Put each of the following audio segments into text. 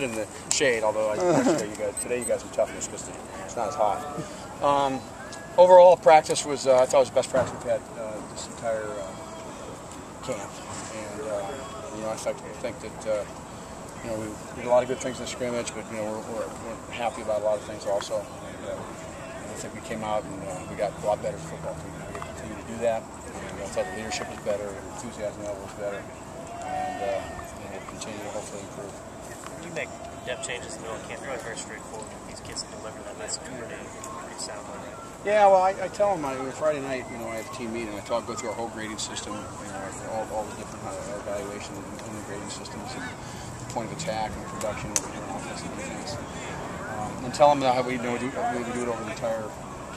in the shade, although today you guys are toughness because it's not as hot. Overall, practice was I thought it was the best practice we've had this entire camp, and I think that we did a lot of good things in the scrimmage, but we're happy about a lot of things also. And, I think we came out and we got a lot better football team. We continue to do that. And I thought the leadership was better, the enthusiasm level was better, and we'll continue to hopefully improve. You make depth changes in the middle of camp. You're always very straightforward with these kids to deliver that message pretty sound. Yeah, well, I tell them Friday night, I have a team meeting. I go through our whole grading system, all the different evaluation and the grading systems, and the point of attack and production and offense and defense. And tell them how we do it over the entire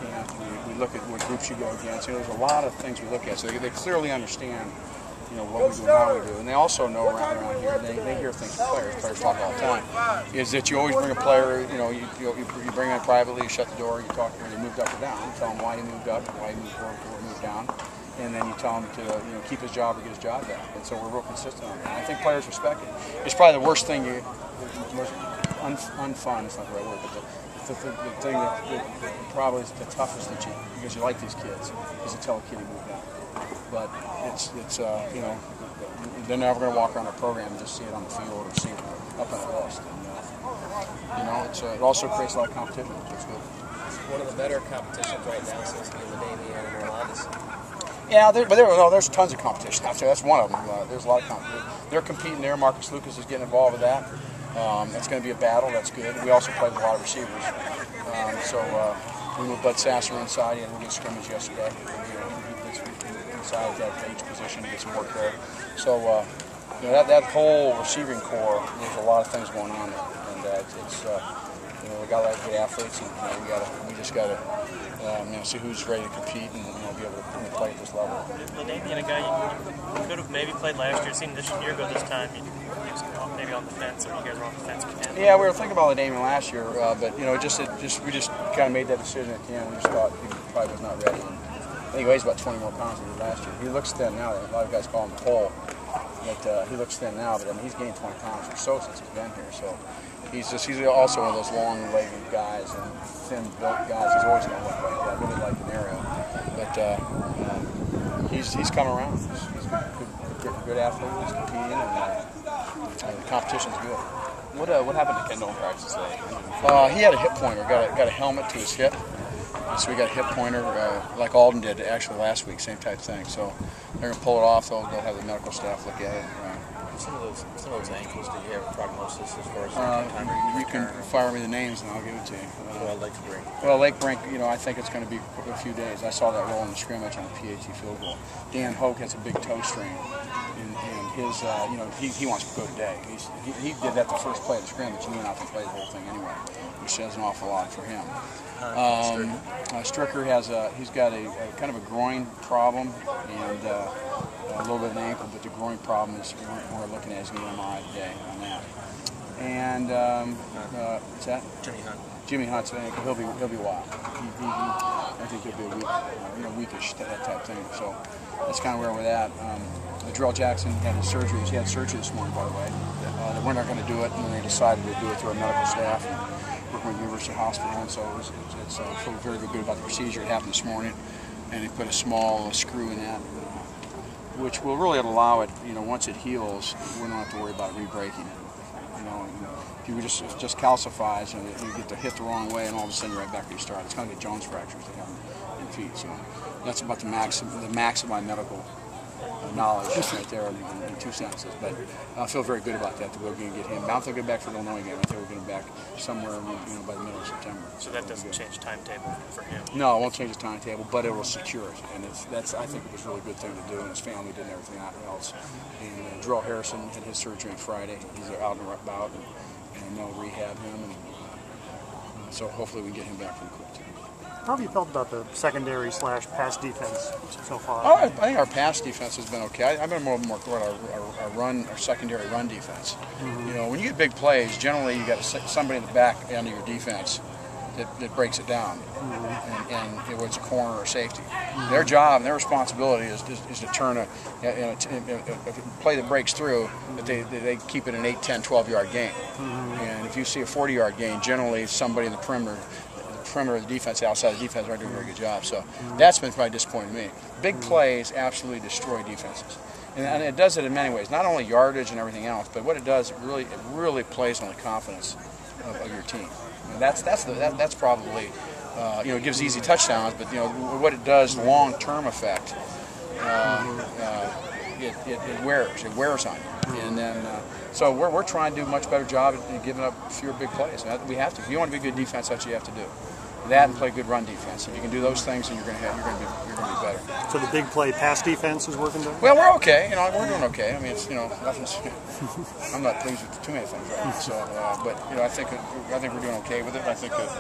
camp. We look at what groups you go against. There's a lot of things we look at, so they clearly understand what we do and how we do. And they also know around here, and they hear things from players. Players talk all the time. Is that you always bring a player, you bring them in privately, you shut the door, you talk to them, you moved up or down, you tell them why you moved up, why you moved down, and then you tell him to keep his job or get his job back. And so we're real consistent on that. And I think players respect it. It's probably the worst thing unfun, it's not the right word, but the thing that probably is the toughest that because you like these kids, is to tell a kid he moved out. But it's they're never going to walk around our program and just see it on the field or see it up on the list. And, it also creates a lot of competition, which is good. One of the better competitions right now seems to be the Navy and Orlando's. Yeah, there's tons of competition out there. That's one of them. There's a lot of competition. They're competing there. Marcus Lucas is getting involved with that. That's going to be a battle. That's good. We also play with a lot of receivers. We moved Bud Sasser inside. He had a really good scrimmage yesterday. Inside that each position to get some work there. So that whole receiving core, there's a lot of things going on there, and we got a lot of good athletes, and we just got to see who's ready to compete and be able to play at this level. LaDainian, a guy you could have maybe played last year, seen this year ago this time. He was maybe on the fence, or you guys were on the fence with him. Yeah, we were thinking about LaDainian last year, but we just kind of made that decision at the end. We just thought he probably was not ready. I think he weighs about 20 more pounds than he did last year. He looks thin now. A lot of guys call him the pole, but he looks thin now. But he's gained 20 pounds or so since he's been here. So he's also one of those long-legged guys and thin-built guys. He's always going to look like that. I really like the area, but he's come around. He's a good athlete. He's competing, and the competition's good. What happened to Kendall in practice today? He had a hip pointer. Got a helmet to his hip. So we got a hip pointer, like Alden did actually last week, same type thing. So they're going to pull it off. They'll have the medical staff look at it. Some of those ankles, do you have a prognosis as far as time you can fire me the names and I'll give it to you. Lake Brink. Well, Lake Brink, I think it's going to be a few days. I saw that roll in the scrimmage on the PAT field goal. Dan Hoke has a big toe strain, and his, he wants to go today. He did that the first play of the scrimmage. He went out to play the whole thing anyway, which says an awful lot for him. Stricker he's got a kind of a groin problem and a little bit of an ankle, but the groin problem is we're looking at his MRI today on that. And what's that? Jimmy Hunt's ankle. He'll be wild. I think he'll be a weakish that type thing. So that's kind of where we're at. Darrell Jackson had his surgery. He had surgery this morning, by the way. They weren't going to do it, and then they decided to do it through our medical staff and working with University Hospital. And so I feel very good about the procedure. It happened this morning, and they put a small screw in that, which will really allow it. Once it heals, we don't have to worry about re-breaking it. If you just calcifies, you get to hit the wrong way, and all of a sudden you're right back where you started. It's kind of like Jones fractures they have in feet. So that's about the max of my medical knowledge right there in 2 sentences. But I feel very good about that we're going to get him. I don't think we'll get back for the Illinois game. I think we're getting back somewhere by the middle of September. So that doesn't change timetable for him? No, it won't change the timetable, but it will secure it. And I think it was a really good thing to do, and his family did and everything else. And Darrell Harrison had his surgery on Friday. He's out and about, and they'll rehab him. And so hopefully we can get him back pretty quick too. How have you felt about the secondary/pass defense so far? I think our pass defense has been okay. I've been more toward our secondary run defense. Mm-hmm. When you get big plays, generally you got somebody in the back end of your defense that breaks it down, and whether it's a corner or safety. Their job and their responsibility is to turn a play that breaks through, that they keep it an 8, 10, 12-yard gain. And if you see a 40-yard gain, generally somebody in the perimeter of the defense, outside the defense, aren't doing a very good job. So that's been probably disappointing to me. Big plays absolutely destroy defenses. And it does it in many ways, not only yardage and everything else, but what it does, it really plays on the confidence of your team. And that's probably it gives easy touchdowns, but what it does, long-term effect, it wears on you. And then so we're trying to do a much better job at giving up fewer big plays. And we have to. If you want to be a good defense, that's what you have to do. That and play good run defense. If you can do those things, then you're going to be better. So the big play pass defense is working better? Well, we're okay. We're doing okay. I mean, it's nothing's. I'm not pleased with too many things right now. So, but I think we're doing okay with it. I think that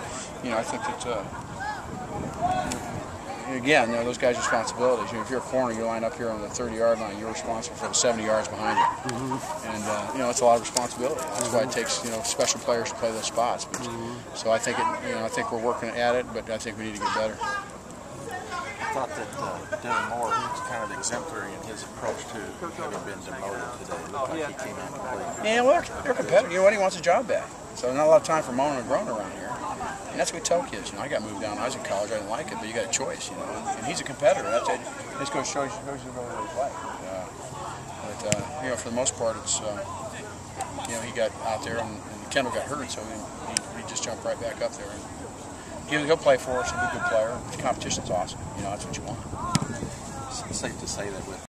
again, those guys' responsibilities. If you're a corner, you line up here on the 30-yard line, you're responsible for the 70 yards behind you. And it's a lot of responsibility. That's why it takes special players to play those spots. But, so I think I think we're working at it, but I think we need to get better. I thought that Devin Moore was kind of exemplary in his approach to having been demoted today. It looked like he came out and played. Yeah, well, they're competitive. You know what? He wants a job back. So not a lot of time for moaning and groaning around here. And that's what we tell kids. I got moved down when I was in college. I didn't like it, but you got a choice. And he's a competitor. That's it. Just goes to show you what he's like. But for the most part, it's he got out there and Kendall got hurt, so he just jumped right back up there. And he'll play for us. He'll be a good player. The competition's awesome. That's what you want. It's safe to say that with